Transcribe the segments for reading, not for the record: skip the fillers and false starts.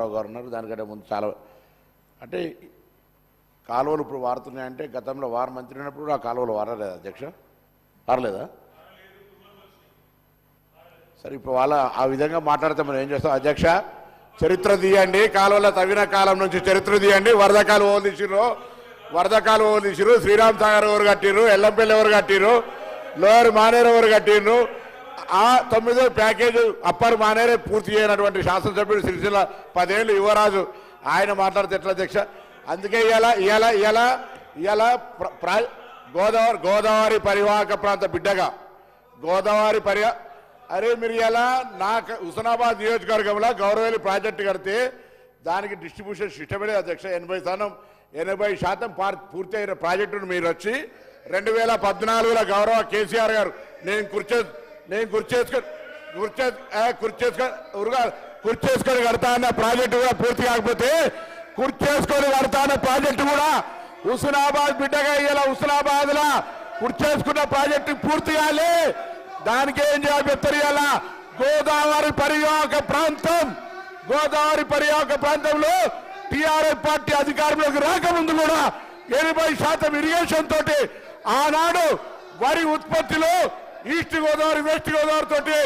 రావు గారు ఉన్నారు. దానికంటే ముందు చాలా అంటే కాలువలు ఇప్పుడు వారుతున్నాయంటే గతంలో వారు మంత్రి ఉన్నప్పుడు ఆ కాలువలు వారలేదా అధ్యక్ష? వారలేదా? సరే ఇప్పుడు వాళ్ళ ఆ విధంగా మాట్లాడితే మనం ఏం చేస్తాం అధ్యక్ష? చరిత్ర తీయండి, కాలువల తవ్విన కాలం నుంచి చరిత్ర తీయండి. వరద కాలువలు తీసిరు, శ్రీరామ్ సాగర్ ఎవరు కట్టిరు, ఎల్లంపల్లి ఎవరు కట్టిరు, లోయర్ మానేరు ఎవరు కట్టిరు, ఆ 9వ ప్యాకేజ్ అప్పర్ మానేరే పూర్తి చేయనటువంటి శాసనసభ్యుడు సిరిసిల్ల 10 ఏళ్ళు యువరాజు ఆయన మాట్లాడితే ఎట్లా అధ్యక్ష? అందుకే ఇవాళ గోదావరి పరివాహక ప్రాంత బిడ్డగా అరే మీరు ఇలా నాకు హుస్నాబాద్ నియోజకవర్గంలో గౌరవేలి ప్రాజెక్టు కడితే దానికి డిస్ట్రిబ్యూషన్ సిస్టమే అధ్యక్ష. 80% పూర్తి అయిన ప్రాజెక్టును మీరు వచ్చి 2014లో గౌరవ కేసీఆర్ గారు నేను కుర్చేసుకొని కడతా అన్న ప్రాజెక్టు కూడా పూర్తి కాకపోతే కుర్చేసుకొని కడతా అన్న ప్రాజెక్టు కూడా హుస్నాబాద్ బిడ్డగా ఇలా హుస్నాబాద్ లా కుర్చేసుకున్న ప్రాజెక్టు పూర్తి కాలే. దానికి ఏం చేయాలి చెప్తారు? గోదావరి పరివాహక ప్రాంతంలో టీఆర్ఎస్ పార్టీ అధికారంలోకి రాకముందు కూడా 80% ఇరిగేషన్ తోటి ఆనాడు వరి ఉత్పత్తిలో ఈస్ట్ గోదావరి వెస్ట్ గోదావరి తోటి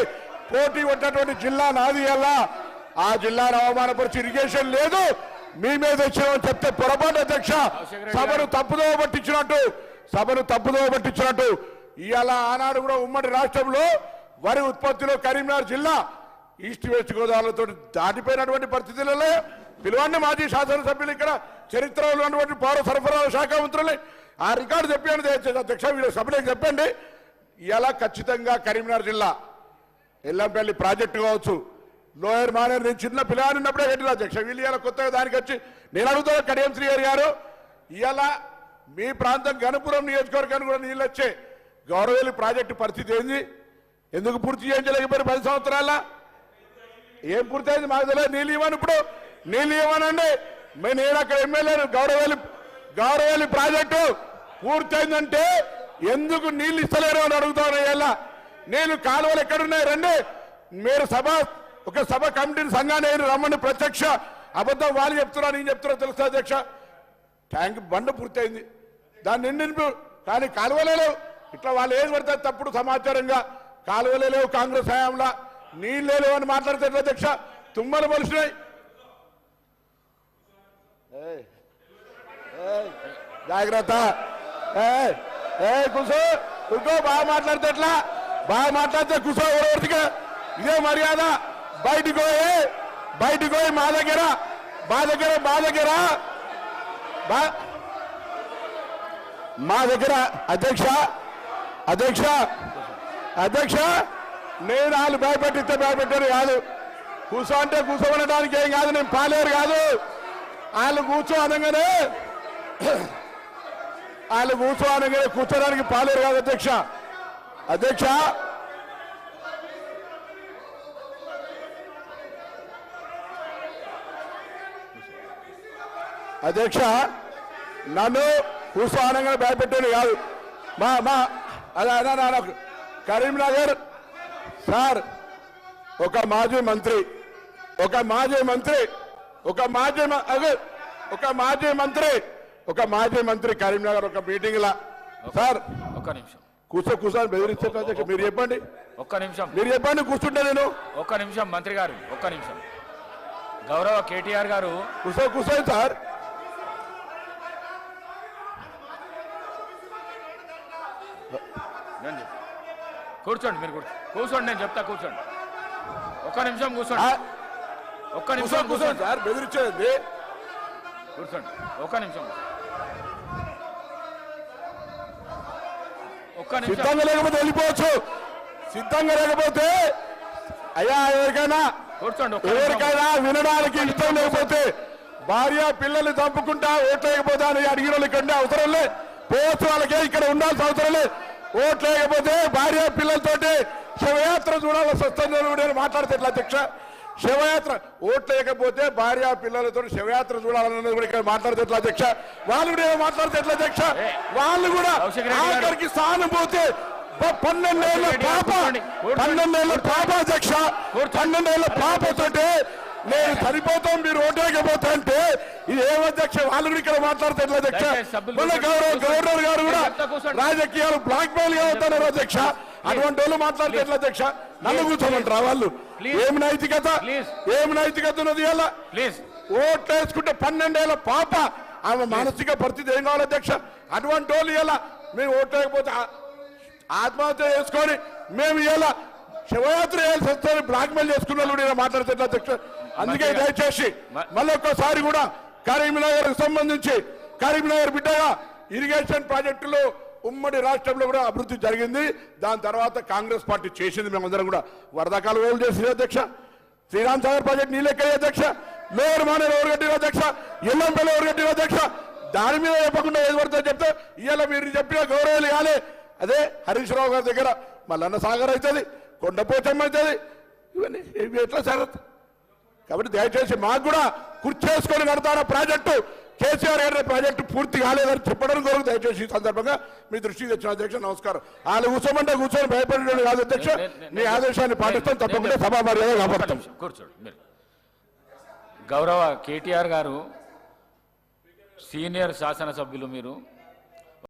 పోటీ ఉన్నటువంటి జిల్లా నాది. ఆ జిల్లాను అవమానపరిచి ఇరిగేషన్ లేదు మీ మీద వచ్చినామని చెప్తే పొరపాటు అధ్యక్ష. సభను తప్పుదోవ పట్టించినట్టు ఇవాళ ఆనాడు కూడా ఉమ్మడి రాష్ట్రంలో వరి ఉత్పత్తిలో కరీంనగర్ జిల్లా ఈస్ట్ వెస్ట్ గోదావరితో దాటిపోయినటువంటి పరిస్థితులలో పిలువన్న మాజీ శాసనసభ్యులు ఇక్కడ చరిత్రలో ఉన్నటువంటి పౌర సరఫరాల శాఖ మంత్రులు ఆ రికార్డు చెప్పండి అధ్యక్ష, వీళ్ళ సభ్యులకు చెప్పండి. ఇలా ఖచ్చితంగా కరీంనగర్ జిల్లా ఎల్లంపల్లి ప్రాజెక్టు కావచ్చు, లోయర్ మానేరు నేను చిన్న పిల్లలు ఉన్నప్పుడే కట్టిన అధ్యక్ష. వీళ్ళు ఇలా కొత్తగా దానికి వచ్చి నేను అడుగుతా కడియం శ్రీహరి గారు ఇలా మీ ప్రాంతం గణపురం నియోజకవర్గానికి కూడా నీళ్ళు వచ్చే గౌరవేలి ప్రాజెక్టు పరిస్థితి ఏంది? ఎందుకు పూర్తి చేయించలేకపోయారు 10 సంవత్సరాల? ఏం పూర్తయింది మాకు తెలియదు. నీళ్ళు ఇవ్వను, ఇప్పుడు నీళ్ళు ఇవ్వనండి. నేను అక్కడ ఎమ్మెల్యేను. గౌరవేలి ప్రాజెక్టు పూర్తయిందంటే ఎందుకు నీళ్ళు ఇస్తలేరు అని అడుగుతాను. ఇలా నేను కాలువలు ఎక్కడున్నాయి రండి, మీరు ఒక సభ కమిటీని సంఘాన్ని రమ్మని ప్రత్యక్ష అబద్ధం వాళ్ళు చెప్తున్నా నేను చెప్తున్నా తెలుసా అధ్యక్ష? ట్యాంక్ బండ పూర్తయింది, దాన్ని నింపు, కానీ కాలువలే లేవు. ఇట్లా వాళ్ళు ఏం పడతారు తప్పుడు సమాచారంగా కాలువలే లేవు, కాంగ్రెస్ హయాంలో నీళ్ళే లేవు అని మాట్లాడితే ఎట్లా అధ్యక్ష? తుమ్మలు మొలిసినాయి. జాగ్రత్త, కూర్చో బాగా మాట్లాడితే ఎట్లా? బాగా మాట్లాడితే కూర్చో ఎవరిగా ఇదే మర్యాద. బయటికి పోయి మా దగ్గర అధ్యక్ష నేను వాళ్ళు భయపెట్టిస్తే భయపెట్టారు కాదు. కూర్చో అంటే కూర్చోమనడానికి ఏం కాదు, నేను పాలేరు కాదు. వాళ్ళు కూర్చో అనగానే కూర్చోడానికి పాలేరు కాదు అధ్యక్ష నన్ను కూర్చో అనగానే భయపెట్టారు కాదు. అదే కరీంనగర్ సార్ ఒక మాజీ మంత్రి కరీంనగర్ ఒక మీటింగ్ లా సార్ ఒక్క నిమిషం కూర్చొని బెదిరిస్తారు అధ్యక్ష. మీరు చెప్పండి, ఒక్క నిమిషం మీరు చెప్పండి, కూర్చుంటే నేను ఒక్క నిమిషం మంత్రి గారు ఒక్క నిమిషం. గౌరవ కేటీఆర్ గారు కూర్చోండి సార్. కూర్చోండి, మీరు కూర్చోండి, నేను చెప్తా కూర్చోండి. ఒక్క నిమిషం కూర్చోండి సార్, బెదిరించేది కూర్చోండి. ఒక్క నిమిషం సిద్ధంగా లేకపోతే వెళ్ళిపోవచ్చు. సిద్ధంగా లేకపోతే అయ్యా ఎవరికైనా వినడానికి ఇష్టం లేకపోతే భార్య పిల్లల్ని చంపుకుంటా ఓట్లు వేయకపోతే అని అడిగిన వాళ్ళు ఇక్కడ అవసరం లేదు. పోవచ్చు, వాళ్ళకే ఇక్కడ ఉండాల్సిన అవసరం లేదు. ఓట్లు వేయకపోతే భార్య పిల్లలతోటి శివయాత్ర చూడాల్సి వస్తుంది మాట్లాడితే ఎట్లా అధ్యక్ష? శివయాత్ర ఓట్లు వేయకపోతే భార్య పిల్లలతో శివయాత్ర చూడాలన్నది కూడా ఇక్కడ మాట్లాడితే ఎట్లా అధ్యక్ష? వాళ్ళు కూడా మాట్లాడితే ఎట్లా అధ్యక్ష? వాళ్ళు కూడా ఆఖరికి సానుభూతి 12 ఏళ్ళ పాప అధ్యక్ష, 12 ఏళ్ళ పాపతోటి నేను చనిపోతాం మీరు ఓటేకపోతా అంటే ఇది ఏం అధ్యక్ష? వాళ్ళు కూడా ఇక్కడ మాట్లాడితే ఎట్లా అధ్యక్ష? దయచేసి సభ్యులు మళ్ళీ గవర్నర్ గారు కూడా చెప్తా కూర్చోండి. రాజకీయాలు బ్లాక్ మెయిల్ గా అవుతున్నారు అధ్యక్ష. అటువంటి వాళ్ళు మాట్లాడితే ఎట్లా అధ్యక్ష? నన్ను కూర్చోమంటారా వాళ్ళు? ఏం నైతికత, ఏం నైతికత ఉన్నది? ఇలా ప్లీజ్ ఓట్లు వేసుకుంటే 12 ఏళ్ల పాప ఆమె మానసిక పరిస్థితి ఏం కావాలి అధ్యక్ష? అటువంటి వాళ్ళు ఇలా మేము ఓట్లు వేయకపోతే ఆత్మహత్య చేసుకొని మేము ఇలా శివయాత్ర చేయాల్సి వస్తుంది బ్లాక్ మెయిల్ చేసుకున్న వాళ్ళు ఇలా మాట్లాడితే ఎట్లా అధ్యక్ష? అందుకే దయచేసి మళ్ళీ ఒక్కసారి కూడా కరీంనగర్ సంబంధించి కరీంనగర్ బిడ్డగా ఇరిగేషన్ ప్రాజెక్టులు ఉమ్మడి రాష్ట్రంలో కూడా అభివృద్ధి జరిగింది. దాని తర్వాత కాంగ్రెస్ పార్టీ చేసింది. మేమందరం కూడా వరద కాలువలు చేసింది అధ్యక్ష, శ్రీరామ్ సాగర్ ప్రాజెక్ట్ నీళ్ళెక్కే అధ్యక్ష, లోయర్ మానేరు ఎవరు కట్టిన అధ్యక్ష, ఎల్లంపల్లి ఎవరు కట్టిన అధ్యక్ష, దాని మీద చెప్పకుండా ఏది పడుతుందో చెప్తే ఇవాళ మీరు చెప్పిన గౌరవాలు కాలే. అదే హరీష్ రావు గారి దగ్గర మల్లన్న సాగర్ అవుతుంది, కొండపోచమ్మ అవుతుంది, ఇవన్నీ ఇవి ఎట్లా జరుగుతుంది? కాబట్టి దయచేసి మాకు కూడా కుర్చేసుకొని కడతాన ప్రాజెక్టు కేసీఆర్ గారి ప్రాజెక్టు పూర్తి కాలేదని చెప్పడం కొరకు దయచేసి ఈ సందర్భంగా మీ దృష్టికి తెచ్చిన అధ్యక్ష. నమస్కారం. వాళ్ళు కూర్చోమంటే కూర్చొని భయపడేది కాదు అధ్యక్ష. మీ ఆదేశాన్ని పాటిస్తాం, తప్పకుండా సభా మర్యాద కాపాడుతాం. కూర్చోండి మీరు. గౌరవ కేటీఆర్ గారు సీనియర్ శాసనసభ్యులు, మీరు